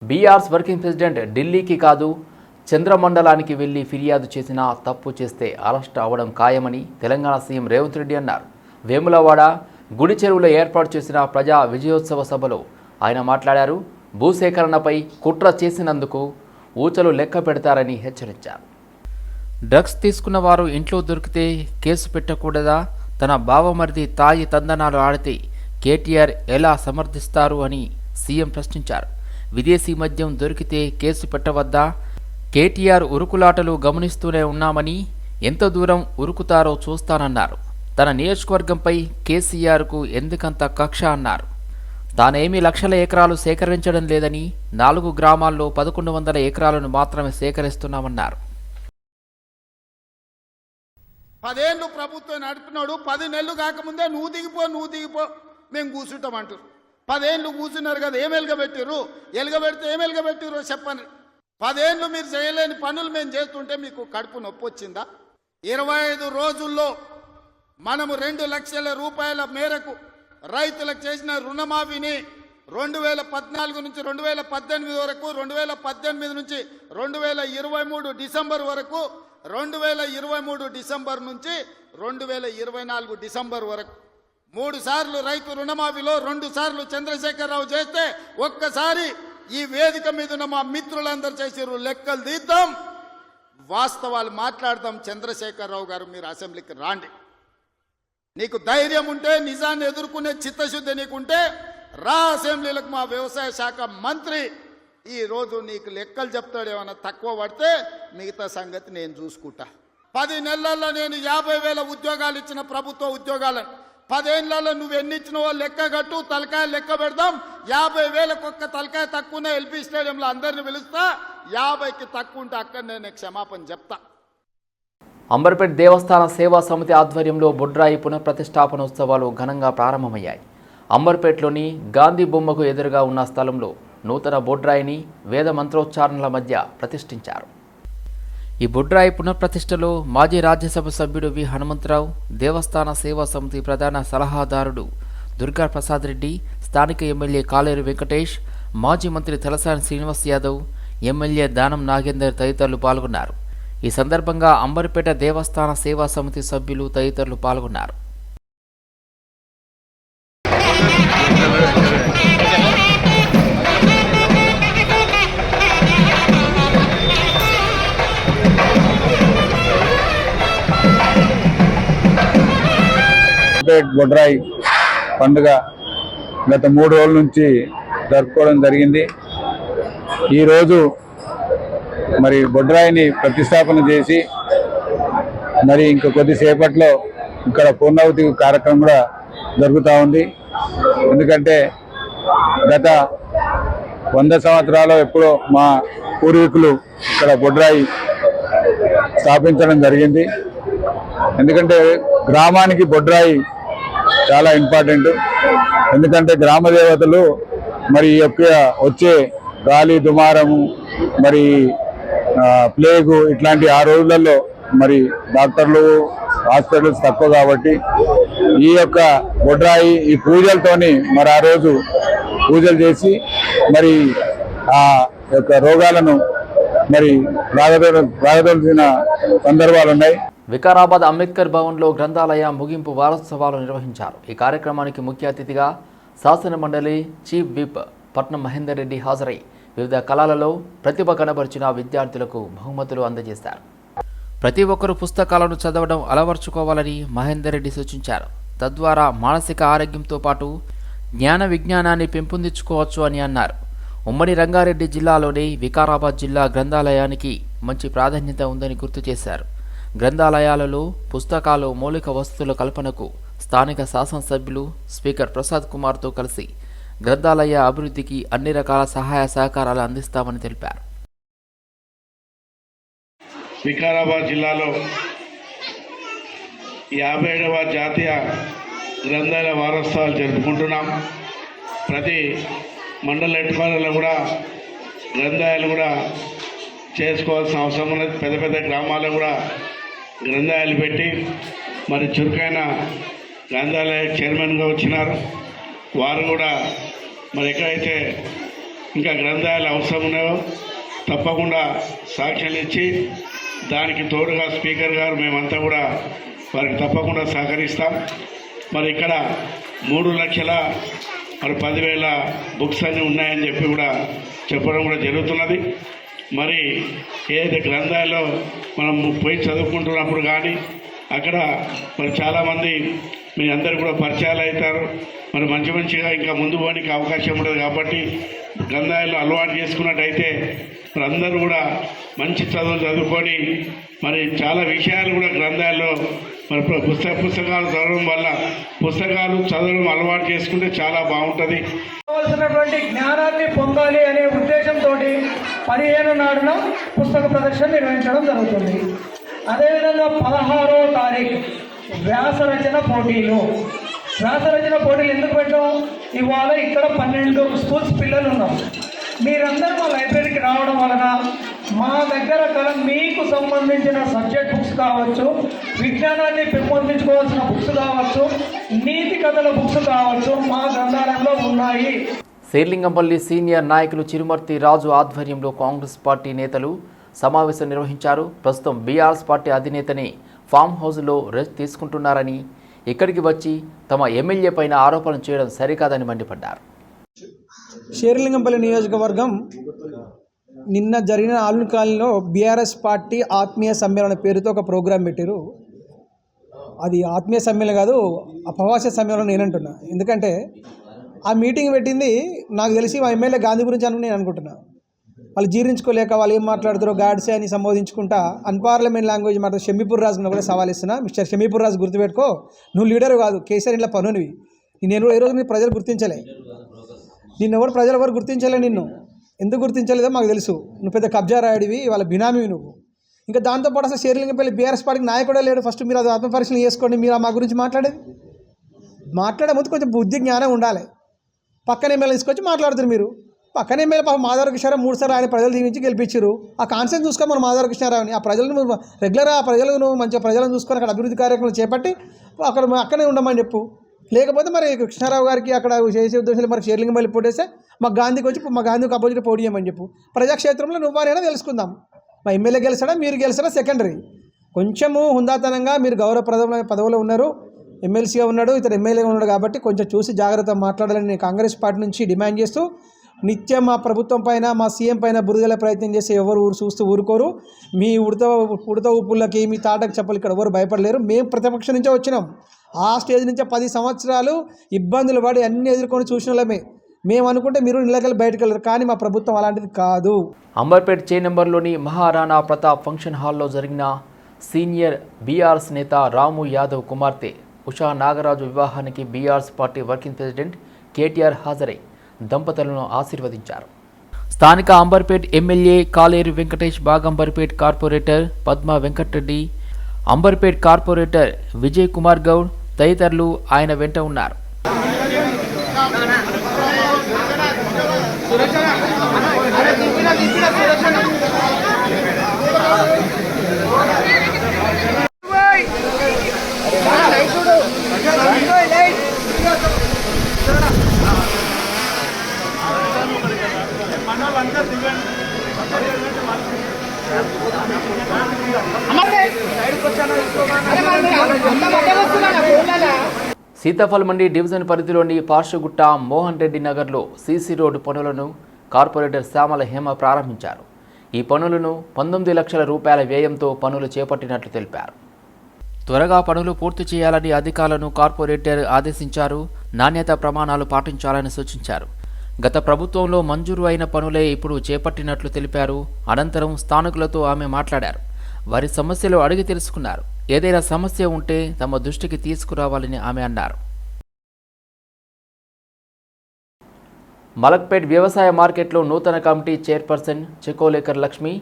BRS working president ఢిల్లీకి కాదు చంద్రమండలానికి వెళ్లి ఫిర్యాదు చేసినా తప్పు చేస్తే అరెస్ట్ అవ్వడం ఖాయమని తెలంగాణ సీఎం రేవంత్ రెడ్డి అన్నారు. వేములవాడ గుడి చెరువులో ఏర్పాటు చేసిన ప్రజా విజయోత్సవ సభలో ఆయన మాట్లాడారు. భూసేకరణపై కుట్ర చేసినందుకు ఊచలు లెక్క పెడతారని హెచ్చరించారు. డ్రగ్స్ తీసుకున్న వారు ఇంట్లో దొరికితే కేసు పెట్టకూడదా? తన బావమరిది తాయి తందనాలు ఆడితే కేటీఆర్ ఎలా సమర్థిస్తారు అని సీఎం ప్రశ్నించారు. విదేశీ మద్యం దొరికితే కేసు పెట్టవద్దా? కేటీఆర్ ఉరుకులాటలు గమనిస్తూనే ఉన్నామని, ఎంత దూరం ఉరుకుతారో చూస్తానన్నారు. తన నియోజకవర్గంపై కేసీఆర్కు ఎందుకంత కక్ష అన్నారు. తానేమీ లక్షల ఎకరాలు సేకరించడం లేదని, 4 గ్రామాల్లో 1100 ఎకరాలను మాత్రమే సేకరిస్తున్నామన్నారు. 10 ఏళ్ళు ప్రభుత్వం నడిపినాడు. 10 నెలలు కాకముందే నువ్వు దిగిపో మేము కూర్చుంటామంటారు. 10 ఏళ్ళు కూర్చున్నారు కదా, ఏం ఎలగబెట్టారు? ఎలగబెడితే ఏం ఎలగబెట్టారో చెప్పండి. 10 ఏళ్ళు మీరు చేయలేని పనులు మేము చేస్తుంటే మీకు కడుపు నొప్పి వచ్చిందా? 25 రోజుల్లో మనము 2 లక్షల రూపాయల మేరకు రైతులకు చేసిన రుణమాఫీని 2014 నుంచి 2018 వరకు, 2018 నుంచి 2023 డిసెంబర్ వరకు, 2023 డిసెంబర్ నుంచి 2024 డిసెంబర్ వరకు 3 సార్లు రైతు రుణమాఫీలో 2 సార్లు చంద్రశేఖరరావు చేస్తే, ఒక్కసారి ఈ వేదిక మీద ఉన్న మా మిత్రులందరూ చేసారు. లెక్కలు తీద్దాం, వాస్తవాలు మాట్లాడదాం. చంద్రశేఖరరావు గారు, మీరు అసెంబ్లీకి రాండి. నీకు ధైర్యం ఉంటే, నిజాన్ని ఎదుర్కొనే చిత్తశుద్ధి నీకుంటే రా అసెంబ్లీలకు. మా వ్యవసాయ శాఖ మంత్రి ఈరోజు నీకు లెక్కలు చెప్తాడు. ఏమన్నా తక్కువ పడితే మిగతా సంగతి నేను చూసుకుంటా. 10 నెలల్లో నేను 50,000 ఉద్యోగాలు ఇచ్చిన ప్రభుత్వ ఉద్యోగాలను. 10 ఏళ్లలో నువ్వు ఎన్ని ఇచ్చినవో లెక్క కట్టు, తలకాయ లెక్క పెడదాం. 50,000 ఒక్క తలకాయ తక్కువ ఎల్పీ స్టేడియంలో అందరిని పిలుస్తా. 50కి తక్కువ ఉంటే అక్కడ నేను క్షమాపణ చెప్తా. అంబర్పేట్ దేవస్థాన సేవా సమితి ఆధ్వర్యంలో బొడ్రాయి పునఃప్రతిష్టాపన ఉత్సవాలు ఘనంగా ప్రారంభమయ్యాయి. అంబర్పేట్లోని గాంధీ బొమ్మకు ఎదురుగా ఉన్న స్థలంలో నూతన బొడ్రాయిని వేద మంత్రోచ్చారణల మధ్య ప్రతిష్ఠించారు. ఈ బొడ్రాయి పునఃప్రతిష్టలో మాజీ రాజ్యసభ సభ్యుడు వి హనుమంతరావు, దేవస్థాన సేవా సమితి ప్రధాన సలహాదారుడు దుర్గా ప్రసాద్ రెడ్డి, స్థానిక ఎమ్మెల్యే కాలేరు వెంకటేష్, మాజీ మంత్రి తలసాని శ్రీనివాస్ యాదవ్, ఎమ్మెల్యే దానం నాగేందర్ తదితరులు పాల్గొన్నారు. ఈ సందర్భంగా అంబర్పేట దేవస్థాన సేవా సమితి సభ్యులు తదితరులు పాల్గొన్నారు. బొడ్రాయి పండుగ గత 3 రోజుల నుంచి జరుపుకోవడం జరిగింది. ఈరోజు మరి బొడ్రాయిని ప్రతిష్టాపన చేసి మరి ఇంక కొద్దిసేపట్లో ఇక్కడ పూర్ణావతి కార్యక్రమం కూడా జరుగుతూ ఉంది. ఎందుకంటే గత 100 సంవత్సరాలు ఎప్పుడో మా పూర్వీకులు ఇక్కడ బొడ్రాయి స్థాపించడం జరిగింది. ఎందుకంటే గ్రామానికి బొడ్రాయి చాలా ఇంపార్టెంట్. ఎందుకంటే గ్రామ దేవతలు మరి ఈ యొక్క వచ్చే గాలి దుమారము, మరి ప్లేగు ఇట్లాంటి ఆ రోజులలో మరి డాక్టర్లు హాస్పిటల్స్ తక్కువ కాబట్టి ఈ యొక్క బొడ్రాయి ఈ పూజలతోని మరి ఆ రోజు పూజలు చేసి మరి ఆ యొక్క రోగాలను మరి రాగదొలిసిన సందర్భాలు ఉన్నాయి. వికారాబాద్ అంబేద్కర్ భవన్లో గ్రంథాలయ ముగింపు వారోత్సవాలు నిర్వహించారు. ఈ కార్యక్రమానికి ముఖ్య అతిథిగా శాసన మండలి చీఫ్ విప్ పట్నం మహేందర్ రెడ్డి హాజరై వివిధ కళలలో ప్రతిభ కనబరిచిన విద్యార్థులకు బహుమతులు అందజేశారు. ప్రతి ఒక్కరూ పుస్తకాలను చదవడం అలవర్చుకోవాలని మహేందర్ రెడ్డి సూచించారు. తద్వారా మానసిక ఆరోగ్యంతో పాటు జ్ఞాన విజ్ఞానాన్ని పెంపొందించుకోవచ్చు అని అన్నారు. ఉమ్మడి రంగారెడ్డి జిల్లాలోని వికారాబాద్ జిల్లా గ్రంథాలయానికి మంచి ప్రాధాన్యత ఉందని గుర్తు చేశారు. గ్రంథాలయాలలో పుస్తకాలు మౌలిక వసతుల కల్పనకు స్థానిక శాసనసభ్యులు స్పీకర్ ప్రసాద్ కుమార్తో కలిసి గ్రంథాలయ అభివృద్ధికి అన్ని రకాల సహాయ సహకారాలు అందిస్తామని తెలిపారు. వికారాబాద్ జిల్లాలో 57వ జాతీయ గ్రంథాలయ వారోత్సవాలు జరుపుకుంటున్నాం. ప్రతి మండల హెడ్ క్వార్టర్లో కూడా గ్రంథాలయాలు కూడా చేసుకోవాల్సిన అవసరం ఉన్నది. పెద్ద పెద్ద గ్రామాల్లో కూడా గ్రంథాలయాలు పెట్టి మరి చురుకైన గ్రంథాలయ చైర్మన్గా వచ్చినారు. వారు కూడా మరి ఎక్కడైతే ఇంకా గ్రంథాలయాలు అవసరం ఉన్నాయో తప్పకుండా సాక్ష్యాలు ఇచ్చి దానికి తోడుగా స్పీకర్ గారు మేమంతా కూడా వారికి తప్పకుండా సహకరిస్తాం. మరి ఇక్కడ 3,10,000 బుక్స్ అన్నీ ఉన్నాయని చెప్పి కూడా చెప్పడం కూడా జరుగుతున్నది. మరి ఏదైతే గ్రంథాలయంలో మనం పోయి చదువుకుంటున్నప్పుడు కానీ అక్కడ మరి చాలామంది మీ అందరు కూడా పరిచయాలు అవుతారు. మరి మంచిగా ఇంకా ముందు పోవడానికి అవకాశం ఉంటుంది. కాబట్టి గ్రంథాలయంలో అలవాటు చేసుకున్నట్టయితే మరి అందరూ కూడా మంచి చదువులు చదువుకొని మరి చాలా విషయాలు కూడా గ్రంథాలయంలో మరి పుస్తకాలు చదవడం వల్ల పుస్తకాలు చదవడం అలవాటు చేసుకుంటే చాలా బాగుంటుంది. కావలసినటువంటి జ్ఞానాన్ని పొందాలి అనే ఉద్దేశంతో 15 నాడున పుస్తక ప్రదర్శన నిర్వహించడం జరుగుతుంది. అదేవిధంగా 16వ తారీఖు వ్యాసరచన పోటీలు ఎందుకు పెట్టాం? ఇవాళ ఇక్కడ 12 స్కూల్స్ పిల్లలు ఉన్నాం. మీరందరూ మా లైబ్రరీకి రావడం వలన మా దగ్గర మీకు సంబంధించిన సబ్జెక్ట్ బుక్స్ కావచ్చు, విజ్ఞానాన్ని పెంపొందించుకోవాల్సిన బుక్స్ కావచ్చు, నీతి కథల బుక్స్ కావచ్చు మా గ్రంథాలయంలో ఉన్నాయి. శేర్లింగంపల్లి సీనియర్ నాయకులు చిరుమర్తి రాజు ఆధ్వర్యంలో కాంగ్రెస్ పార్టీ నేతలు సమావేశం నిర్వహించారు. ప్రస్తుతం బీఆర్ఎస్ పార్టీ అధినేతని ఫామ్ హౌస్లో రెస్ట్ తీసుకుంటున్నారని, ఇక్కడికి వచ్చి తమ ఎమ్మెల్యే పైన ఆరోపణలు చేయడం సరికాదని మండిపడ్డారు. శేర్లింగంపల్లి నియోజకవర్గం నిన్న జరిగిన ఆలూరు కాలనీలో బీఆర్ఎస్ పార్టీ ఆత్మీయ సమ్మేళన పేరుతో ఒక ప్రోగ్రాం పెట్టారు. అది ఆత్మీయ సమ్మేళనం కాదు, అపవాస్య సమ్మేళనం నేనంటున్నా. ఎందుకంటే ఆ మీటింగ్ పెట్టింది నాకు తెలిసి మా ఎమ్మెల్యే గాంధీ గురించి అని నేను అనుకుంటున్నా. వాళ్ళు జీర్ణించుకోలేక వాళ్ళు ఏం మాట్లాడుతారో గాడ్సే అని సంబోధించుకుంటా అన్పార్లమెంట్ లాంగ్వేజ్ మాట్లాడు షమీపూర్ రాజును కూడా సవాల్ ఇస్తున్నా. మిస్టర్ షమీపూర్ రాజు గుర్తుపెట్టుకో, నువ్వు లీడరు కాదు, కేసీఆర్ ఇంట్లో పనునివి. నేను ఏ రోజు ప్రజలు గుర్తించలే, ప్రజలు ఎవరు గుర్తించలే. నిన్ను ఎందుకు గుర్తించలేదో మాకు తెలుసు. నువ్వు పెద్ద కబ్జా రాయుడివి, వాళ్ళ బినామీవి నువ్వు. ఇంకా దాంతోపాటు అసలు శేర్లింగంపల్లి బీఆర్ఎస్ పార్టీకి నాయకుడే లేడు. ఫస్ట్ మీరు అది ఆత్మపరిశీలన చేసుకోండి. మీరు మా గురించి మాట్లాడే ముందు కొంచెం బుద్ధి జ్ఞానం ఉండాలి. పక్కన ఎమ్మెల్యే తీసుకొచ్చి మాట్లాడుతున్నారు మీరు. పక్కన ఎమ్మెల్యే పాపం మాధవ కృష్ణారావు 3 సార్లు ఆయన ప్రజలు దీవించి గెలిపించారు. ఆ కాన్సెన్స్ చూసుకొని మన మాధవ కృష్ణారావుని ఆ ప్రజలను రెగ్యులర్గా ఆ ప్రజలు నువ్వు మంచిగా ప్రజలను చూసుకొని అక్కడ అభివృద్ధి కార్యక్రమాలు చేపట్టి అక్కడే ఉండమని చెప్పు. లేకపోతే మరి కృష్ణారావు గారికి అక్కడ చేసే ఉద్దేశంలో మరి శేర్లింగంపల్లి పోటేస్తే మా గాంధీకి అపోజిట్ పోటీ చేయమని చెప్పు. ప్రజాక్షేత్రంలో నువ్వారైనా తెలుసుకుందాం. మా ఎమ్మెల్యే గెలిచాడా మీరు గెలిచాడా సెకండరీ. కొంచెము హుందాతనంగా మీరు గౌరవప్రదమైన పదవిలో ఉన్నారు, ఎమ్మెల్సీగా ఉన్నాడు, ఇతను ఎమ్మెల్యేగా ఉన్నాడు. కాబట్టి కొంచెం చూసి జాగ్రత్తగా మాట్లాడాలని కాంగ్రెస్ పార్టీ నుంచి డిమాండ్ చేస్తూ నిత్యం మా ప్రభుత్వం పైన మా సీఎం పైన బురదల ప్రయత్నం చేసి ఎవరు చూస్తూ ఊరుకోరు. మీ ఉడత ఊపులకి మీ తాటకు చెప్పలు ఇక్కడ ఎవరు భయపడలేరు. మేము ప్రతిపక్షం నుంచే వచ్చినాం. ఆ స్టేజ్ నుంచే 10 సంవత్సరాలు ఇబ్బందులు పడి అన్ని ఎదుర్కొని చూసిన వాళ్ళమే. మేము అనుకుంటే మీరు ఇళ్ళకెళ్ళి బయటకు వెళ్ళరు, కానీ మా ప్రభుత్వం అలాంటిది కాదు. అంబర్పేట్ చే నెంబర్లోని మహారాణా ప్రతాప్ ఫంక్షన్ హాల్లో జరిగిన సీనియర్ బీఆర్ఎస్ నేత రాము యాదవ్ కుమార్తె ఉషా నాగరాజు వివాహానికి BRS party working president KTR హాజరై దంపతులను ఆశీర్వదించారు. స్థానిక అంబర్పేట్ ఎమ్మెల్యే కాలేరు వెంకటేష్, బాగంబర్పేట్ కార్పొరేటర్ పద్మ వెంకటరెడ్డి, అంబర్పేట్ కార్పొరేటర్ విజయ్ కుమార్ గౌడ్ తదితరులు ఆయన వెంట ఉన్నారు. సీతాఫల్ మండి డివిజన్ పరిధిలోని పార్శ్వగుట్ట మోహన్ రెడ్డి నగర్లో సీసీ రోడ్డు పనులను కార్పొరేటర్ శ్యామల హేమ ప్రారంభించారు. ఈ పనులను 19 లక్షల రూపాయల వ్యయంతో పనులు చేపట్టినట్లు తెలిపారు. త్వరగా పనులు పూర్తి చేయాలని అధికారులను కార్పొరేటర్ ఆదేశించారు. నాణ్యత ప్రమాణాలు పాటించాలని సూచించారు. గత ప్రభుత్వంలో మంజూరు అయిన పనులే ఇప్పుడు చేపట్టినట్లు తెలిపారు. అనంతరం స్థానికులతో ఆమె మాట్లాడారు. వారి సమస్యలు అడిగి తెలుసుకున్నారు. ఏదైనా సమస్య ఉంటే తమ దృష్టికి తీసుకురావాలని ఆమె అన్నారు. మలక్పేట్ వ్యవసాయ మార్కెట్లో నూతన committee chairperson Chekolekar Lakshmi,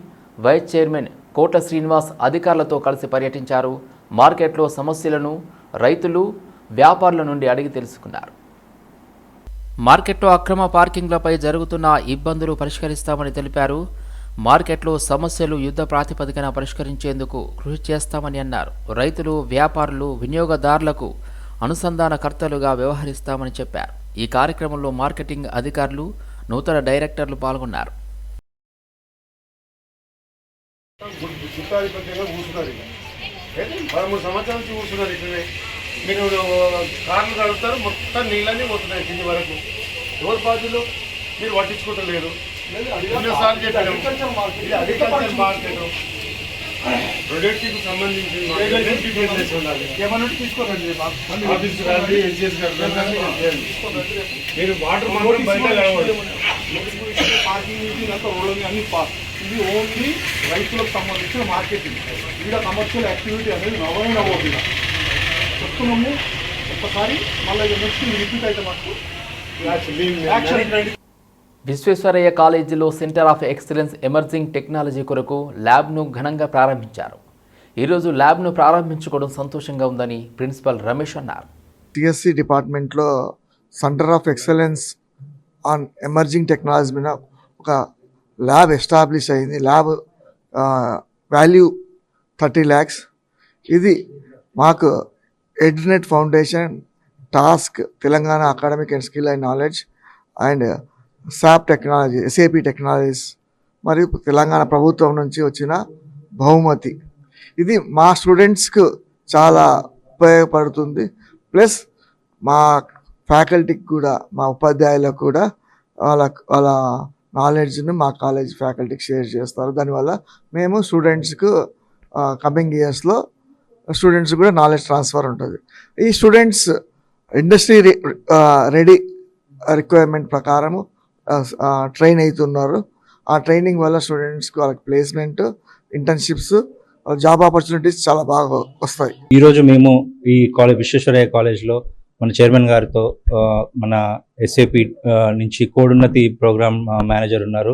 vice chairman Kota Srinivas అధికారులతో కలిసి పర్యటించారు. మార్కెట్లో సమస్యలను రైతులు, వ్యాపారుల నుండి అడిగి తెలుసుకున్నారు. మార్కెట్లో అక్రమ పార్కింగ్లపై జరుగుతున్న ఇబ్బందులు పరిష్కరిస్తామని తెలిపారు. మార్కెట్లో సమస్యలు యుద్ధ ప్రాతిపదికన పరిష్కరించేందుకు కృషి చేస్తామని అన్నారు. రైతులు, వ్యాపారులు, వినియోగదారులకు అనుసంధానకర్తలుగా వ్యవహరిస్తామని చెప్పారు. ఈ కార్యక్రమంలో మార్కెటింగ్ అధికారులు, నూతన డైరెక్టర్లు పాల్గొన్నారు. గుత్తాధిపత్యంగా కూర్చున్నారు. ఇక 13 సంవత్సరాల నుంచి కూర్చున్నారు. ఇట్లనే మీరు కార్లు కడుగుతారు, మొత్తం నీళ్ళన్నీ పోతున్నాయి కింది వరకు. ఎవరు బాధ్యులు? మీరు పట్టించుకుంటలేరు. ఎన్నోసార్లు చెప్పారు ఇది అగ్రికల్చర్ మార్కెట్, ప్రొడక్ట్కి సంబంధించి ఏమన్నా తీసుకోరండి. ఆఫీస్ కానీ ఎన్జిఎస్ కానీ మీరు వాటర్ మాత్రం బయట పార్కింగ్ అంతా రోడ్లు అన్ని ఇది ఓన్లీ రైతులకు సంబంధించిన మార్కెటింగ్. ఇక్కడ కమర్షియల్ యాక్టివిటీ అనేది నవైన ఓపిక చెప్తున్నాము. ఒక్కసారి మళ్ళీ నెక్స్ట్ రిపీట్ అయితే మాకు యాక్షన్. విశ్వేశ్వరయ్య కాలేజీలో centre of excellence emerging technology కొరకు ల్యాబ్ను ఘనంగా ప్రారంభించారు. ఈరోజు ల్యాబ్ను ప్రారంభించుకోవడం సంతోషంగా ఉందని ప్రిన్సిపల్ రమేష్ అన్నారు. టిఎస్సి డిపార్ట్మెంట్లో centre of excellence on emerging technology మీద ఒక ల్యాబ్ ఎస్టాబ్లిష్ అయింది. Lab value 30 lakhs. ఇది మాకు Edunet foundation, TASK, Telangana academic and skill and knowledge and SAP technology, S A P technologies మరియు తెలంగాణ ప్రభుత్వం నుంచి వచ్చిన బహుమతి. ఇది మా స్టూడెంట్స్కు చాలా ఉపయోగపడుతుంది. ప్లస్ మా ఫ్యాకల్టీకి కూడా, మా ఉపాధ్యాయులకు కూడా వాళ్ళ నాలెడ్జ్ని మా కాలేజ్ ఫ్యాకల్టీకి షేర్ చేస్తారు. దానివల్ల మేము స్టూడెంట్స్కు కమింగ్ ఇయర్స్లో స్టూడెంట్స్ కూడా నాలెడ్జ్ ట్రాన్స్ఫర్ ఉంటుంది. ఈ స్టూడెంట్స్ ఇండస్ట్రీ రెడీ రిక్వైర్మెంట్ ప్రకారము ట్రైన్ అవుతున్నారు. ఆ ట్రైనింగ్ వల్ల స్టూడెంట్స్కి వాళ్ళకి ప్లేస్మెంట్, ఇంటర్న్షిప్స్, జాబ్ ఆపర్చునిటీస్ చాలా బాగా వస్తాయి. ఈరోజు మేము ఈ విశ్వేశ్వరయ్య కాలేజ్లో మన చైర్మన్ గారితో మన ఎస్ఏపి నుంచి కోడున్నతి ప్రోగ్రామ్ మేనేజర్ ఉన్నారు,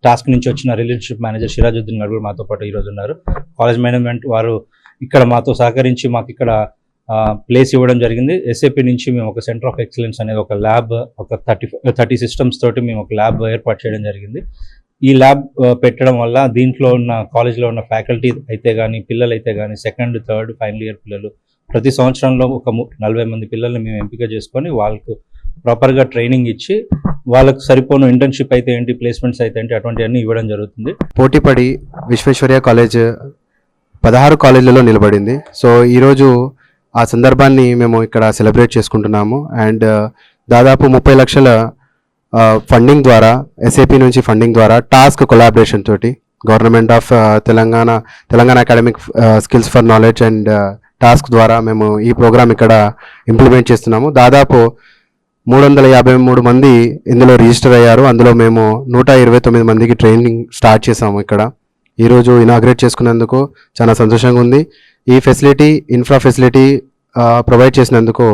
టాస్క్ నుంచి వచ్చిన రిలేషన్షిప్ మేనేజర్ సిరాజుద్దీన్ గారు కూడా మాతో పాటు ఈరోజు ఉన్నారు. కాలేజ్ మేనేజ్మెంట్ వారు ఇక్కడ మాతో సహకరించి మాకు ఇక్కడ ప్లేస్ ఇవ్వడం జరిగింది. ఎస్ఏపి నుంచి మేము ఒక సెంటర్ ఆఫ్ ఎక్సలెన్స్ అనేది ఒక ల్యాబ్, ఒక 30 సిస్టమ్స్ తోటి మేము ఒక ల్యాబ్ ఏర్పాటు చేయడం జరిగింది. ఈ ల్యాబ్ పెట్టడం వల్ల దీంట్లో ఉన్న కాలేజ్లో ఉన్న ఫ్యాకల్టీ అయితే కానీ, పిల్లలు అయితే కానీ, 2nd, 3rd, ఫైనల్ ఇయర్ పిల్లలు ప్రతి సంవత్సరంలో ఒక 40 మంది పిల్లల్ని మేము ఎంపిక చేసుకొని వాళ్ళకు ప్రాపర్గా ట్రైనింగ్ ఇచ్చి వాళ్ళకు సరిపోను ఇంటర్న్షిప్ అయితే ఏంటి, ప్లేస్మెంట్స్ అయితే ఏంటి, అటువంటివన్నీ ఇవ్వడం జరుగుతుంది. పోటీపడి విశ్వేశ్వరయ్య కాలేజ్ 16 కాలేజీలలో నిలబడింది. సో ఈరోజు ఆ సందర్భాన్ని మేము ఇక్కడ సెలబ్రేట్ చేసుకుంటున్నాము. అండ్ దాదాపు 30 లక్షల ఫండింగ్ ద్వారా, ఎస్ఏపి నుంచి ఫండింగ్ ద్వారా, టాస్క్ కొలాబరేషన్ తోటి government of Telangana academic skills for knowledge and task ద్వారా మేము ఈ ప్రోగ్రామ్ ఇక్కడ ఇంప్లిమెంట్ చేస్తున్నాము. దాదాపు 353 మంది ఇందులో రిజిస్టర్ అయ్యారు. అందులో మేము 129 మందికి ట్రైనింగ్ స్టార్ట్ చేసాము. ఇక్కడ ఈరోజు ఇనాగ్రేట్ చేసుకున్నందుకు చాలా సంతోషంగా ఉంది. ఈ ఫెసిలిటీ, ఇన్ఫ్రా ఫెసిలిటీ ప్రొవైడ్ చేసినందుకు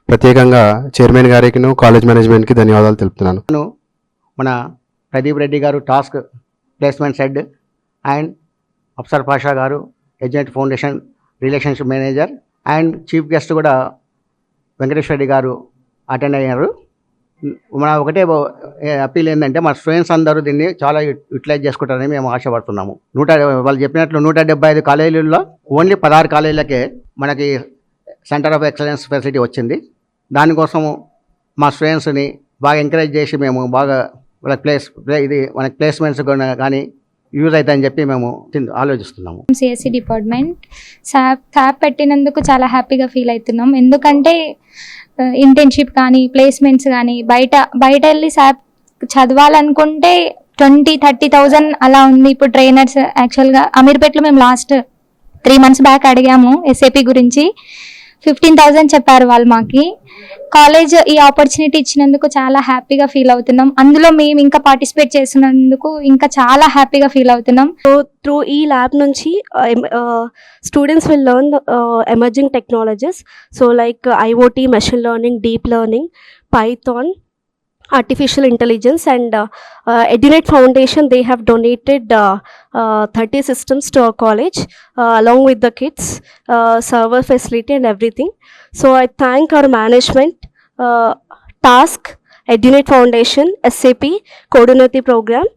ప్రత్యేకంగా చైర్మన్ గారికి, కాలేజ్ మేనేజ్మెంట్కి ధన్యవాదాలు తెలుపుతున్నాను. మన Pradeep Reddy garu TASK placement head and Afsar Pasha garu Edunet foundation relationship manager and chief guest కూడా వెంకటేశ్వర రెడ్డి గారు అటెండ్ అయ్యారు. మన ఒకటే అప్పీల్ ఏంటంటే మన స్టూడెంట్స్ అందరూ దీన్ని చాలా యూటిలైజ్ చేసుకుంటారని మేము ఆశపడుతున్నాము. వాళ్ళు చెప్పినట్లు 175 కాలేజీల్లో ఓన్లీ 16 కాలేజీలకే మనకి సెంటర్ ఆఫ్ ఎక్సలెన్స్ ఫెసిలిటీ వచ్చింది. దానికోసము మా స్టూడెంట్స్ని బాగా ఎంకరేజ్ చేసి మేము బాగా మనకి ప్లేస్మెంట్స్ కానీ యూజ్ అవుతాయని చెప్పి మేము ఆలోచిస్తున్నాము. సిఎస్సి డిపార్ట్మెంట్ శాప్ పెట్టినందుకు చాలా హ్యాపీగా ఫీల్ అవుతున్నాం. ఎందుకంటే ఇంటర్న్షిప్ కానీ, ప్లేస్మెంట్స్ కానీ బయట వెళ్ళి శాప్ చదవాలనుకుంటే 20-30,000 అలా ఉంది. ఇప్పుడు ట్రైనర్స్ యాక్చువల్గా అమీర్పేటలో మేము లాస్ట్ 3 months బ్యాక్ అడిగాము ఎస్ఏపి గురించి, 15,000 చెప్పారు వాళ్ళు మాకి. కాలేజ్ ఈ ఆపర్చునిటీ ఇచ్చినందుకు చాలా హ్యాపీగా ఫీల్ అవుతున్నాం. అందులో మేము ఇంకా పార్టిసిపేట్ చేసినందుకు ఇంకా చాలా హ్యాపీగా ఫీల్ అవుతున్నాం. సో త్రూ ఈ ల్యాబ్ నుంచి students will learn emerging technologies. So like IoT, machine learning, deep learning, Python, artificial intelligence, and Edunet Foundation, they have donated 30 systems to our college along with the kits, server facility and everything. So I thank our management, Task, Edunet Foundation, SAP, Coordinate Program,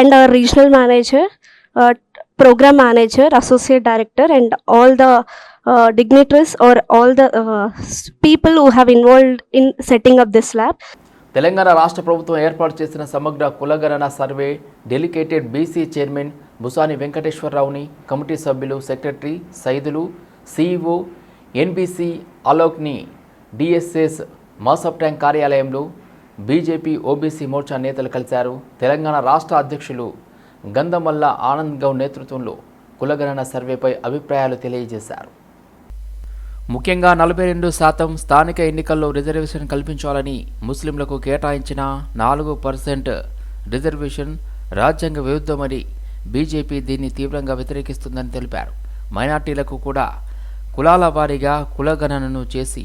and our regional manager, program manager, associate director, and all the dignitaries or all the people who have involved in setting up this lab. Telangana రాష్ట్ర ప్రభుత్వం ఏర్పాటు చేసిన సమగ్ర కులగణన survey dedicated BC chairman Busani వెంకటేశ్వరరావుని committee సభ్యులు secretary Saidulu CEO NBC అలోక్ని DSS Masab tank కార్యాలయంలో బీజేపీ ఓబీసీ మోర్చా నేతలు కలిశారు. తెలంగాణ రాష్ట్ర అధ్యక్షులు గంధమల్ల ఆనంద్ గౌడ్ నేతృత్వంలో కులగణన సర్వేపై అభిప్రాయాలు తెలియజేశారు. ముఖ్యంగా 42% స్థానిక ఎన్నికల్లో రిజర్వేషన్ కల్పించాలని ముస్లింలకు కేటాయించిన 4% రిజర్వేషన్ రాజ్యాంగ విరుద్ధమని బీజేపీ దీన్ని తీవ్రంగా వ్యతిరేకిస్తుందని తెలిపారు. మైనార్టీలకు కూడా కులాల వారీగా కులగణనను చేసి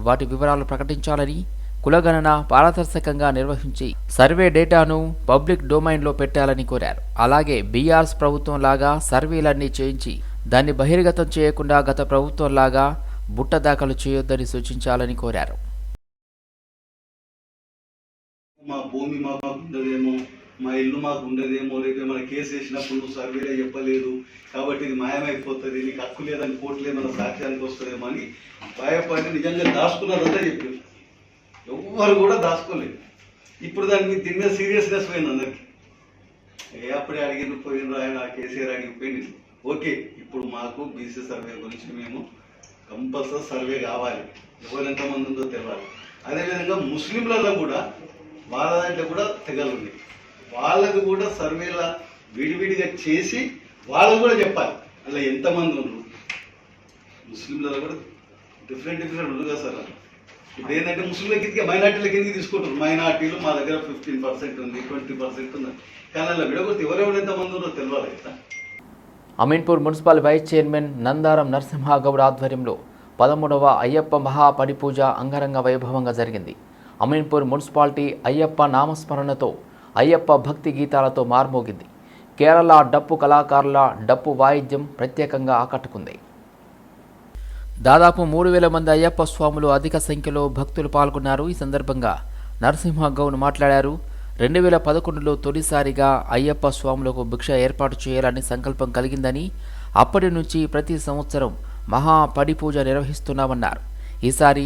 వాటి వివరాలు ప్రకటించాలని, కులగణన పారదర్శకంగా నిర్వహించి సర్వే డేటాను పబ్లిక్ డొమైన్లో పెట్టాలని కోరారు. అలాగే బీఆర్ఎస్ ప్రభుత్వం లాగా సర్వేలన్నీ చేయించి దాన్ని బహిర్గతం చేయకుండా గత ప్రభుత్వం లాగా బుట్ట దాఖలు చేయొద్దని సూచించాలని కోరారు. మా భూమి మాకు ఉండదేమో, మా ఇల్లు మాకు ఉండదేమో, రేపు మన కేసు వేసినప్పుడు నువ్వు సర్వేలో చెప్పలేదు కాబట్టి ఇది మాయమైపోతుంది, నీకు హక్కు లేదని కోర్టులు ఏమైనా సాక్ష్యానికి వస్తుందేమో అని భయపడి నిజంగా దాచుకున్నదంతా చెప్పారు. ఎవ్వరు కూడా దాచుకోలేదు. ఇప్పుడు దానికి దీని మీద సీరియస్నెస్ పోయింది అందరికి. అప్పుడే అడిగిన పోయిన ఆయన కేసీఆర్ అడిగిపోయింది. ఓకే, ఇప్పుడు మాకు బీసీ సర్వే గురించి మేము కంపల్సరీ సర్వే కావాలి, ఎవరు ఎంతమంది ఉందో తెలియాలి. అదేవిధంగా ముస్లింలలో కూడా వాళ్ళ దాంట్లో కూడా తెగలు ఉన్నాయి, వాళ్ళకు కూడా సర్వేల విడివిడిగా చేసి వాళ్ళకు కూడా చెప్పాలి అలా ఎంతమంది ఉన్నారు. ముస్లింలలో కూడా డిఫరెంట్ ఉన్నారు కదా సార్. ఇప్పుడు ఏంటంటే ముస్లింల కిందకి మైనార్టీల కిందకి తీసుకుంటారు. మైనార్టీలు మా దగ్గర 15% ఉంది, 20% ఉంది, కానీ అలా విడగొట్టి ఎవరెవరు ఎంతమంది ఉన్నారో తెలియాలి కదా. Ameenpur municipal vice chairman Nandaram Narasimha Goud ఆధ్వర్యంలో 13వ అయ్యప్ప మహాపడిపూజ అంగరంగ వైభవంగా జరిగింది. అమీన్పూర్ మున్సిపాలిటీ అయ్యప్ప నామస్మరణతో అయ్యప్ప భక్తి గీతాలతో మార్మోగింది. కేరళ డప్పు కళాకారుల డప్పు వాయిద్యం ప్రత్యేకంగా ఆకట్టుకుంది. దాదాపు 3000 మంది అయ్యప్ప స్వాములు అధిక సంఖ్యలో భక్తులు పాల్గొన్నారు. ఈ సందర్భంగా నరసింహగౌడ్ మాట్లాడారు. 2011లో తొలిసారిగా అయ్యప్ప స్వాములకు భిక్ష ఏర్పాటు చేయాలని సంకల్పం కలిగిందని, అప్పటి నుంచి ప్రతి సంవత్సరం మహాపడిపూజ నిర్వహిస్తున్నామన్నారు. ఈసారి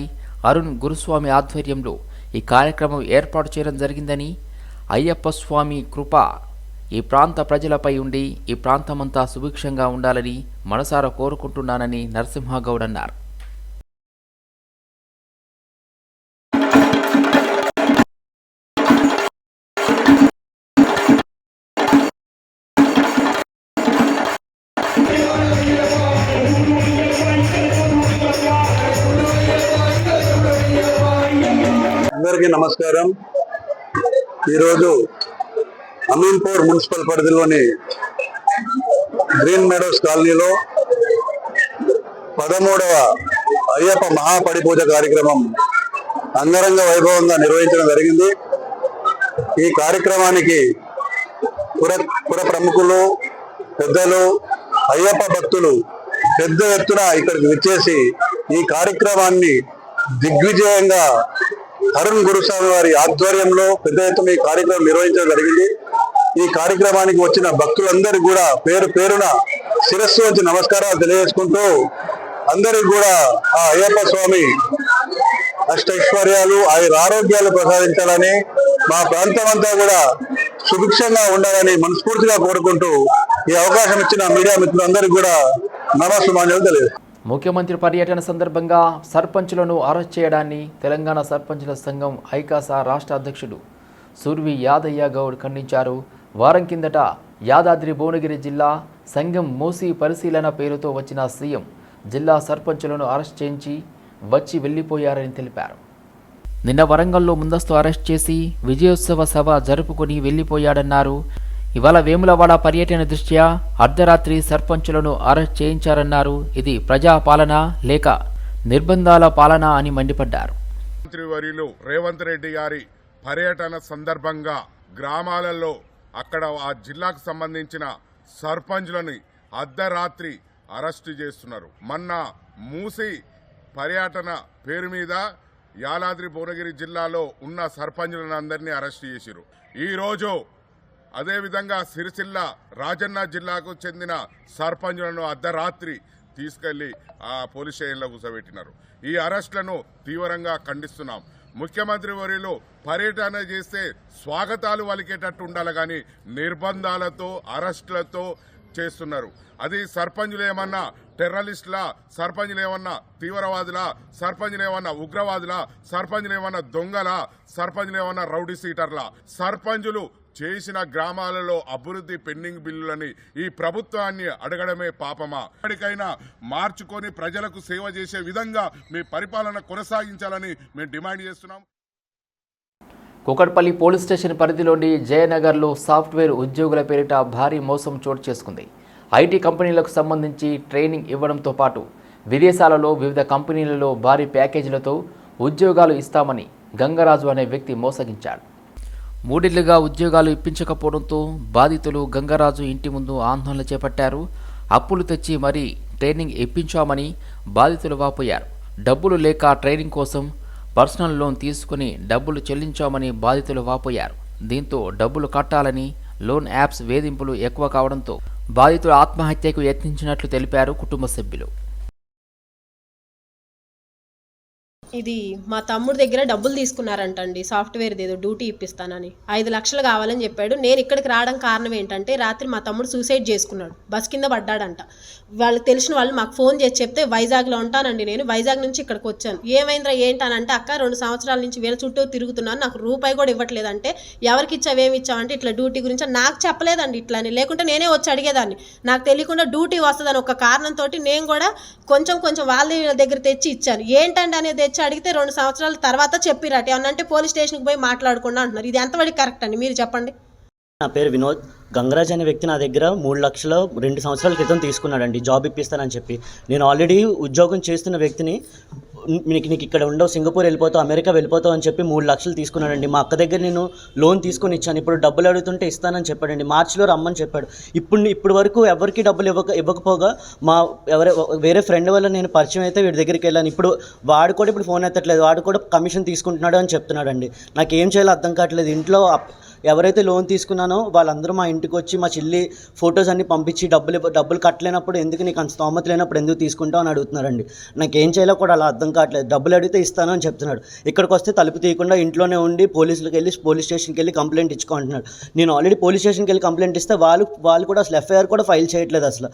అరుణ్ గురుస్వామి ఆధ్వర్యంలో ఈ కార్యక్రమం ఏర్పాటు చేయడం జరిగిందని, అయ్యప్ప స్వామి కృప ఈ ప్రాంత ప్రజలపై ఉండి ఈ ప్రాంతమంతా సుభిక్షంగా ఉండాలని మనసారా కోరుకుంటున్నానని నరసింహగౌడ్ అన్నారు. అందరికీ నమస్కారం. ఈరోజు అమీన్పూర్ మున్సిపల్ పరిధిలోని గ్రీన్ మెడోస్ కాలనీలో 13వ అయ్యప్ప మహాపడిపూజ కార్యక్రమం అంగరంగ వైభవంగా నిర్వహించడం జరిగింది. ఈ కార్యక్రమానికి పుర ప్రముఖులు, పెద్దలు, అయ్యప్ప భక్తులు పెద్ద ఎత్తున ఇక్కడికి విచ్చేసి ఈ కార్యక్రమాన్ని దిగ్విజయంగా అరుణ్ గురుస్వామి వారి ఆధ్వర్యంలో పెద్ద ఎత్తున ఈ కార్యక్రమం నిర్వహించడం జరిగింది. ఈ కార్యక్రమానికి వచ్చిన భక్తులందరికీ కూడా పేరు పేరున శిరస్సు వచ్చి నమస్కారాలు తెలియజేసుకుంటూ అందరికి కూడా ఆ అయ్యప్ప స్వామి అష్టైశ్వర్యాలు, ఆరోగ్యాలు ప్రసాదించాలని, మా ప్రాంతం అంతా కూడా సుభిక్షంగా ఉండాలని మనస్ఫూర్తిగా కోరుకుంటూ ఈ అవకాశం ఇచ్చిన మీడియా మిత్రులందరికీ కూడా నమస్సుమాన్యాలు తెలియజేస్తాను. ముఖ్యమంత్రి పర్యటన సందర్భంగా సర్పంచులను అరెస్ట్ చేయడాన్ని తెలంగాణ సర్పంచుల సంఘం ఐకాసా రాష్ట్ర అధ్యక్షుడు సుర్వి యాదయ్య గౌడ్ ఖండించారు. వారం కిందట యాదాద్రి భువనగిరి జిల్లా సంఘం మూసి పరిశీలన పేరుతో వచ్చిన సీఎం జిల్లా సర్పంచులను అరెస్ట్ చేయించి వచ్చి వెళ్లిపోయారని తెలిపారు. నిన్న వరంగల్లో ముందస్తు అరెస్ట్ చేసి విజయోత్సవ సభ జరుపుకొని వెళ్లిపోయాడన్నారు. ఇవాళ వేములవాడ పర్యటన దృష్ట్యా అర్ధరాత్రి సర్పంచులను అరెస్ట్ చేయించారన్నారు. ఇది ప్రజాపాలన లేక నిర్బంధాల పాలన అని మండిపడ్డారు. మంత్రివర్యులు రేవంత్ రెడ్డి గారి పర్యటన సందర్భంగా గ్రామాలలో అక్కడ ఆ జిల్లాకు సంబంధించిన సర్పంచులని అర్ధరాత్రి అరెస్టు చేస్తున్నారు. మొన్న మూసి పర్యటన పేరు మీద యాదాద్రి భువనగిరి జిల్లాలో ఉన్న సర్పంచులను అందరినీ అరెస్టు చేశారు. ఈరోజు అదేవిధంగా సిరిసిల్ల రాజన్న జిల్లాకు చెందిన సర్పంచులను అర్ధరాత్రి తీసుకెళ్లి ఆ పోలీస్ స్టేషన్లో కూర్చోబెట్టినారు. ఈ అరెస్టులను తీవ్రంగా ఖండిస్తున్నాం. ముఖ్యమంత్రి వర్యులు పర్యటన చేస్తే స్వాగతాలు వలికేటట్టు ఉండాలి, కానీ నిర్బంధాలతో అరెస్టులతో చేస్తున్నారు. అది సర్పంచులు ఏమన్నా టెర్రరిస్టులా, సర్పంచులు ఏమన్నా తీవ్రవాదులా, సర్పంచులు ఏమన్నా ఉగ్రవాదులా, సర్పంచులు ఏమన్నా దొంగలా, సర్పంచులు ఏమన్నా రౌడీ సీటర్లా? సర్పంచులు చేసిన గ్రామాలలో అభివృద్ధి పెండింగ్ బిల్లులని ఈ ప్రభుత్వాన్ని అడగడమే పాపమా? ఎప్పటికైనా మార్చుకొని ప్రజలకు సేవ చేసే విధంగా మీ పరిపాలన కొనసాగించాలని మేము డిమాండ్ చేస్తున్నాం. కూకట్పల్లి పోలీస్ స్టేషన్ పరిధిలోని జయనగర్లో సాఫ్ట్వేర్ ఉద్యోగుల పేరిట భారీ మోసం చోటు చేసుకుంది. ఐటీ కంపెనీలకు సంబంధించి ట్రైనింగ్ ఇవ్వడంతో పాటు విదేశాలలో వివిధ కంపెనీలలో భారీ ప్యాకేజీలతో ఉద్యోగాలు ఇస్తామని గంగరాజు అనే వ్యక్తి మోసగించాడు. 3 ఏళ్లుగా ఉద్యోగాలు ఇప్పించకపోవడంతో బాధితులు గంగరాజు ఇంటి ముందు ఆందోళన చేపట్టారు. అప్పులు తెచ్చి మరీ ట్రైనింగ్ ఇప్పించామని బాధితులు వాపోయారు. డబ్బులు లేక ట్రైనింగ్ కోసం పర్సనల్ లోన్ తీసుకుని డబ్బులు చెల్లించామని బాధితులు వాపోయారు. దీంతో డబ్బులు కట్టాలని లోన్ యాప్స్ వేధింపులు ఎక్కువ కావడంతో బాధితులు ఆత్మహత్యకు యత్నించినట్లు తెలిపారు కుటుంబ సభ్యులు. ఇది మా తమ్ముడి దగ్గర డబ్బులు తీసుకున్నారంటండి, సాఫ్ట్వేర్ది ఏదో డ్యూటీ ఇప్పిస్తానని 5 లక్షలు కావాలని చెప్పాడు. నేను ఇక్కడికి రావడం కారణం ఏంటంటే రాత్రి మా తమ్ముడు సూసైడ్ చేసుకున్నాడు, బస్ కింద పడ్డాడంట. వాళ్ళకి తెలిసిన వాళ్ళు మాకు ఫోన్ చేసి చెప్తే వైజాగ్లో ఉంటానండి, నేను వైజాగ్ నుంచి ఇక్కడికి వచ్చాను. ఏమైందిరా ఏంటనంటే, అక్క 2 సంవత్సరాల నుంచి వీళ్ళ చుట్టూ తిరుగుతున్నాను, నాకు రూపాయి కూడా ఇవ్వట్లేదంటే, ఎవరికి ఇచ్చావు ఏమి ఇచ్చావంటే ఇట్లా డ్యూటీ గురించి నాకు చెప్పలేదండి ఇట్లని, లేకుంటే నేనే వచ్చి అడిగేదాన్ని. నాకు తెలియకుండా డ్యూటీ వస్తుందని ఒక కారణంతో నేను కూడా కొంచెం వాళ్ళ దగ్గర తెచ్చి ఇచ్చాను. ఏంటండి అనేది తెచ్చి అడిగితే 2 సంవత్సరాల తర్వాత చెప్పిరట, ఏమన్నంటే పోలీస్ స్టేషన్కి పోయి మాట్లాడకుండా అంటున్నారు. ఇది ఎంతవరకు కరెక్ట్ అండి, మీరు చెప్పండి. నా పేరు వినోద్. గంగరాజ్ అనే వ్యక్తి నా దగ్గర 3 లక్షలు 2 సంవత్సరాల క్రితం తీసుకున్నాడండి, జాబ్ ఇప్పిస్తానని చెప్పి. నేను ఆల్రెడీ ఉద్యోగం చేస్తున్న వ్యక్తిని, నీకు ఇక్కడ ఉండవు, సింగపూర్ వెళ్ళిపోతావు, అమెరికా వెళ్ళిపోతావు అని చెప్పి 3 లక్షలు తీసుకున్నాడండి. మా అక్క దగ్గర నేను లోన్ తీసుకొని ఇచ్చాను. ఇప్పుడు డబ్బులు అడుగుతుంటే ఇస్తానని చెప్పాడండి. మార్చిలో రమ్మని చెప్పాడు. ఇప్పుడు వరకు ఎవరికి డబ్బులు ఇవ్వకపోగా వేరే ఫ్రెండ్ వల్ల నేను పరిచయం అయితే వీడి దగ్గరికి వెళ్ళాను. ఇప్పుడు వాడు కూడా ఫోన్ ఎత్తట్లేదు, వాడు కూడా కమిషన్ తీసుకుంటున్నాడు అని చెప్తున్నాడండి. నాకు ఏం చేయాలో అర్థం కావట్లేదు. ఇంట్లో ఎవరైతే లోన్ తీసుకున్నానో వాళ్ళందరూ మా ఇంటికి వచ్చి మా చెల్లి ఫొటోస్ అన్ని పంపించి డబ్బులు కట్టలేనప్పుడు ఎందుకు, నీకు అంత స్తోమత లేనప్పుడు ఎందుకు తీసుకుంటావు అని అడుగుతున్నారండి. నాకు ఏం చేయాలో కూడా అలా అర్థం కావట్లేదు. డబ్బులు అడిగితే ఇస్తాను అని చెప్తున్నాడు. ఇక్కడికి వస్తే తలుపు తీయకుండా ఇంట్లోనే ఉండి పోలీస్ స్టేషన్కి వెళ్ళి కంప్లైంట్ ఇచ్చుకుంటున్నాడు. నేను ఆల్రెడీ పోలీస్ స్టేషన్కి వెళ్ళి కంప్లైంట్ ఇస్తే వాళ్ళు కూడా అసలు ఎఫ్ఐఆర్ కూడా ఫైల్ చేయట్లేదు. అసలు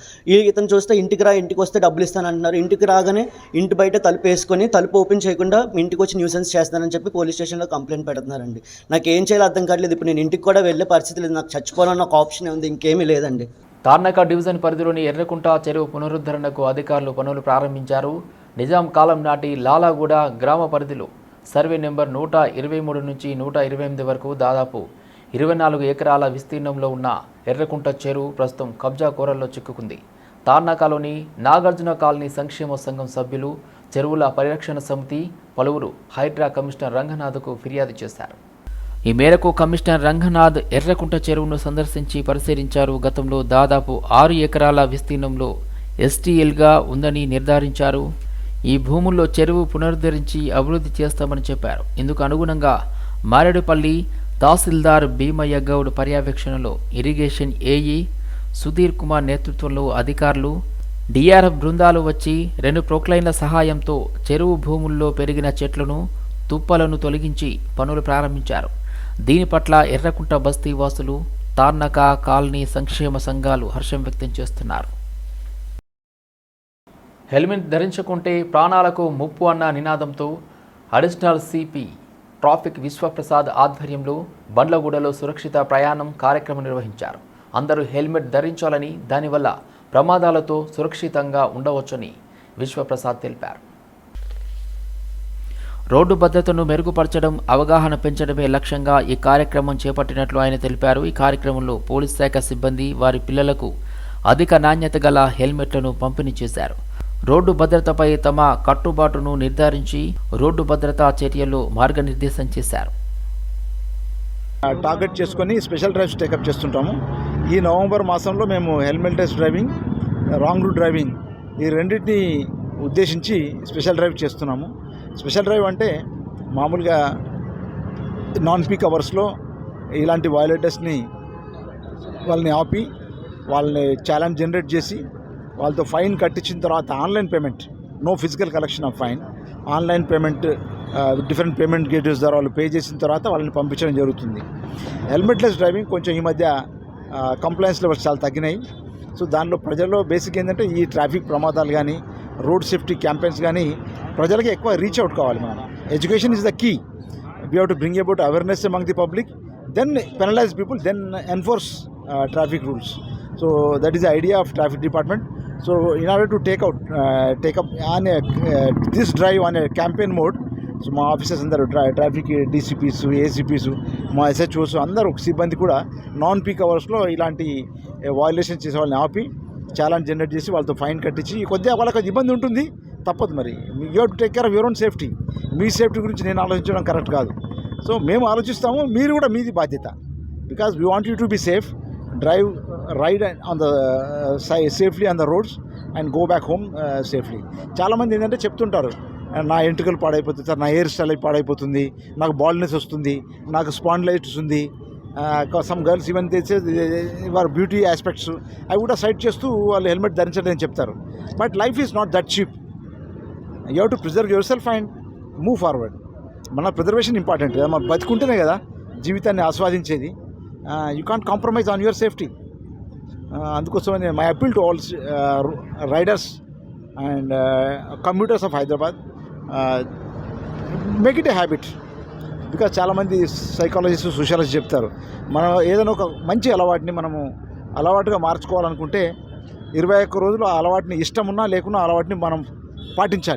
ఇతను చూస్తే ఇంటికి వస్తే డబ్బులు ఇస్తాను అంటున్నారు. ఇంటికి రాగానే ఇంటి బయట తలుపు వేసుకొని తలుపు ఓపెన్ చేయకుండా ఇంటికి వచ్చి న్యూసెన్స్ చేస్తానని చెప్పి పోలీస్ స్టేషన్లో కంప్లైంట్ పెడుతున్నారండి. నాకు ఏం చేయాలో అర్థం కావట్లేదు. ఇప్పుడు నేను ఇంటికి కూడా వెళ్ళే పరిస్థితి లేదు. నాకు చచ్చిపోవాలన్న ఒక ఆప్షన్ ఉంది, ఇంకేమీ లేదండి. తార్నాక డివిజన్ పరిధిలోని ఎర్రకుంట చెరువు పునరుద్ధరణకు అధికారులు పనులు ప్రారంభించారు. నిజాం కాలం నాటి లాలాగూడ గ్రామ పరిధిలో సర్వే నెంబర్ 123 నుంచి 128 వరకు దాదాపు 24 ఎకరాల విస్తీర్ణంలో ఉన్న ఎర్రకుంట చెరువు ప్రస్తుతం కబ్జా కోరల్లో చిక్కుకుంది. తార్నాకలోని నాగార్జున కాలనీ సంక్షేమ సంఘం సభ్యులు, చెరువుల పరిరక్షణ సమితి పలువురు హైడ్రా కమిషనర్ రంగనాథ్కు ఫిర్యాదు చేశారు. ఈ మేరకు కమిషనర్ రంగనాథ్ ఎర్రకుంట చెరువును సందర్శించి పరిశీలించారు. గతంలో దాదాపు 6 ఎకరాల విస్తీర్ణంలో ఎస్టీఎల్గా ఉందని నిర్ధారించారు. ఈ భూముల్లో చెరువు పునరుద్ధరించి అభివృద్ధి చేస్తామని చెప్పారు. ఇందుకు అనుగుణంగా మారేడుపల్లి తహసీల్దార్ భీమయ్య గౌడ్ పర్యవేక్షణలో ఇరిగేషన్ ఏఈ సుధీర్ కుమార్ నేతృత్వంలో అధికారులు, డిఆర్ఎఫ్ బృందాలు వచ్చి 2 ప్రొక్లైన్ల సహాయంతో చెరువు భూముల్లో పెరిగిన చెట్లను, తుప్పలను తొలగించి పనులు ప్రారంభించారు. దీని పట్ల ఎర్రకుంట బస్తీ వాసులు, తార్నాక కాలనీ సంక్షేమ సంఘాలు హర్షం వ్యక్తం చేస్తున్నారు. హెల్మెట్ ధరించకుంటే ప్రాణాలకు ముప్పు అన్న నినాదంతో అడిషనల్ సిపి ట్రాఫిక్ విశ్వప్రసాద్ ఆధ్వర్యంలో బండ్లగూడలో సురక్షిత ప్రయాణం కార్యక్రమం నిర్వహించారు. అందరూ హెల్మెట్ ధరించాలని, దానివల్ల ప్రమాదాలతో సురక్షితంగా ఉండవచ్చని విశ్వప్రసాద్ తెలిపారు. రోడ్డు భద్రతను మెరుగుపరచడం, అవగాహన పెంచడమే లక్ష్యంగా ఈ కార్యక్రమం చేపట్టినట్లు ఆయన తెలిపారు. ఈ కార్యక్రమంలో పోలీస్ శాఖ సిబ్బంది వారి పిల్లలకు అధిక నాణ్యత గల హెల్మెట్లను పంపిణీ చేశారు. రోడ్డు భద్రతపై తమ కట్టుబాటును నిర్ధారించి రోడ్డు భద్రతా చర్యల్లో మార్గనిర్దేశం చేశారు. టార్గెట్ చేసుకొని స్పెషల్ డ్రైవ్స్ టేకప్ చేస్తుంటాము. ఈ నవంబర్ మాసంలో మేము హెల్మెట్లెస్ డ్రైవింగ్, రాంగ్ రూట్ డ్రైవింగ్ ఈ రెండింటిని ఉద్దేశించి స్పెషల్ డ్రైవ్ చేస్తున్నాము. స్పెషల్ డ్రైవ్ అంటే మామూలుగా నాన్ పీక్ అవర్స్లో ఇలాంటి వయోలేటర్స్ని వాళ్ళని ఆపి వాళ్ళని ఛాలెంజ్ జనరేట్ చేసి వాళ్ళతో ఫైన్ కట్టించిన తర్వాత online payment, no physical collection of fine, online payment different payment gateways ద్వారా వాళ్ళు పే చేసిన తర్వాత వాళ్ళని పంపించడం జరుగుతుంది. హెల్మెట్లెస్ డ్రైవింగ్ కొంచెం ఈ మధ్య కంప్లైంట్స్ లెవెల్స్ చాలా తగ్గినాయి. సో దానిలో ప్రజల్లో బేసిక్ ఏంటంటే ఈ ట్రాఫిక్ ప్రమాదాలు కానీ రోడ్ సేఫ్టీ క్యాంపెయిన్స్ కానీ ప్రజలకి ఎక్కువ రీచ్ అవుట్ కావాలి. మనం education is the key. We have to bring about awareness among the public, then penalise people, then enforce traffic rules. So that is the idea of traffic department. So in order to take up on this drive on a campaign mode, so మా officers అందరూ traffic DCPs, ACPs, మా SHOs అందరూ సిబ్బంది కూడా non peak అవర్స్లో ఇలాంటి violation చేసే వాళ్ళని ఆపి చాలాన్ జనరేట్ చేసి వాళ్ళతో ఫైన్ కట్టించి కొద్దిగా వాళ్ళకి ఇబ్బంది ఉంటుంది, తప్పదు. మరి you have to take care of your own safety. Me safety గురించి నేను ఆలోచించడం కరెక్ట్ కాదు. సో మేము ఆలోచిస్తాము, మీరు కూడా మీది బాధ్యత. Because we want you to be safe, ride on the safely on the roads and go back home safely. చాలామంది ఏంటంటే చెప్తుంటారు, నా ఎంట్రుకలు పాడైపోతుంది సార్, నా హెయిర్ స్టైల్ పాడైపోతుంది, నాకు బాల్నెస్ వస్తుంది, నాకు స్పాండిలైటిస్ ఉంది. సమ్ గర్ల్స్ ఈవెన్ వారు బ్యూటీ ఆస్పెక్ట్స్ అవి కూడా సైట్ చేస్తూ వాళ్ళు హెల్మెట్ ధరించడం అని చెప్తారు. But life is not that cheap. You have to preserve your self and move forward. మన ప్రిజర్వేషన్ ఇంపార్టెంట్ కదా, మనం బతుకుంటేనే కదా జీవితాన్ని ఆస్వాదించేది. You can't compromise on your safety. అందుకోసమని my appeal to all riders and commuters of Hyderabad, make it a habit. Because చాలామంది psychologist, sociologist చెప్తారు, మనం ఏదైనా ఒక మంచి అలవాటుని మనము అలవాటుగా మార్చుకోవాలనుకుంటే 21 రోజులు ఆ అలవాటుని ఇష్టం ఉన్నా లేకున్నా అలవాటుని మనం పాటించాలి.